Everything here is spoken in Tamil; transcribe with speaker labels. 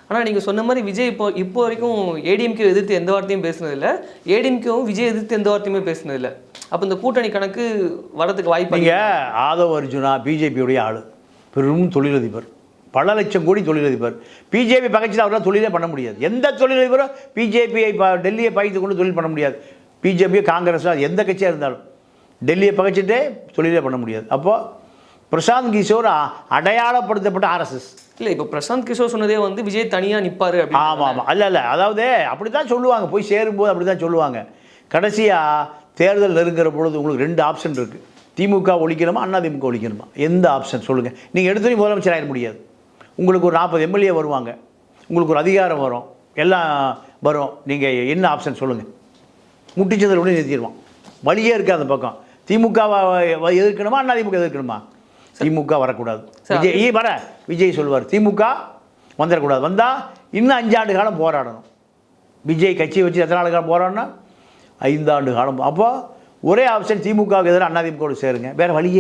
Speaker 1: ஆனால் நீங்கள் சொன்ன மாதிரி விஜய் இப்போ வரைக்கும் ஏடிஎம்கே எதிர்த்து எந்த வார்த்தையும் பேசுனதில்லை, ஏடிஎம்கேவும் விஜய் எதிர்த்து எந்த வார்த்தையுமே பேசுனதில்லை. அப்போ இந்த கூட்டணி கணக்கு வரதுக்கு வாய்ப்பு.
Speaker 2: நீங்கள் ஆதவ் அர்ஜுனா பிஜேபியுடைய ஆள், பெரும் தொழிலதிபர், பல லட்சம் கோடி தொழிலதிபர். பிஜேபி பகைச்சு அவரால் தொழிலே பண்ண முடியாது. எந்த தொழிலதிபரும் பிஜேபியை டெல்லியை பகைத்து கொண்டு தொழில் பண்ண முடியாது. பிஜேபி காங்கிரஸ் எந்த கட்சியாக இருந்தாலும் டெல்லியை பகைச்சிட்டே தொழிலே பண்ண முடியாது. அப்போது பிரசாந்த் கிஷோர் அடையாளப்படுத்தப்பட்ட ஆர்எஸ்எஸ்
Speaker 1: இல்லை. இப்போ பிரசாந்த் கிஷோர் சொன்னதே வந்து விஜய் தனியாக நிற்பார்.
Speaker 2: ஆமாம் ஆமாம், இல்லை அதாவது அப்படி தான் சொல்லுவாங்க, போய் சேரும்போது அப்படி தான் சொல்லுவாங்க. கடைசியாக தேர்தல் நெருங்குற பொழுது உங்களுக்கு 2 ஆப்ஷன் இருக்குது. திமுக ஒழிக்கணுமா அதிமுக ஒழிக்கணுமா? எந்த ஆப்ஷன் சொல்லுங்கள். நீங்கள் எடுத்துகிட்டு முதலமைச்சர் ஆகிட முடியாது. உங்களுக்கு ஒரு 40 எம்எல்ஏ வருவாங்க, உங்களுக்கு ஒரு அதிகாரம் வரும், எல்லாம் வரும். நீங்கள் என்ன ஆப்ஷன் சொல்லுங்கள். முட்டிச்சந்தில் உடனே நிறுத்திடுவான். வழியே இருக்குது அந்த பக்கம். திமுகவை எதிர்க்கணுமா அதிமுக எதிர்க்கணுமா? திமுக வரக்கூடாது. விஜய் சொல்வார் திமுக வந்துடக்கூடாது. வந்தால் இன்னும் 5 ஆண்டு காலம் போராடணும். விஜய் கட்சியை வச்சு எத்தனை ஆண்டு காலம் போராடணும்? 5 ஆண்டு காலம். அப்போ ஒரே ஆப்ஷன் திமுகவுக்கு எதிராக அதிமுக சேருங்க, வேறு வழியே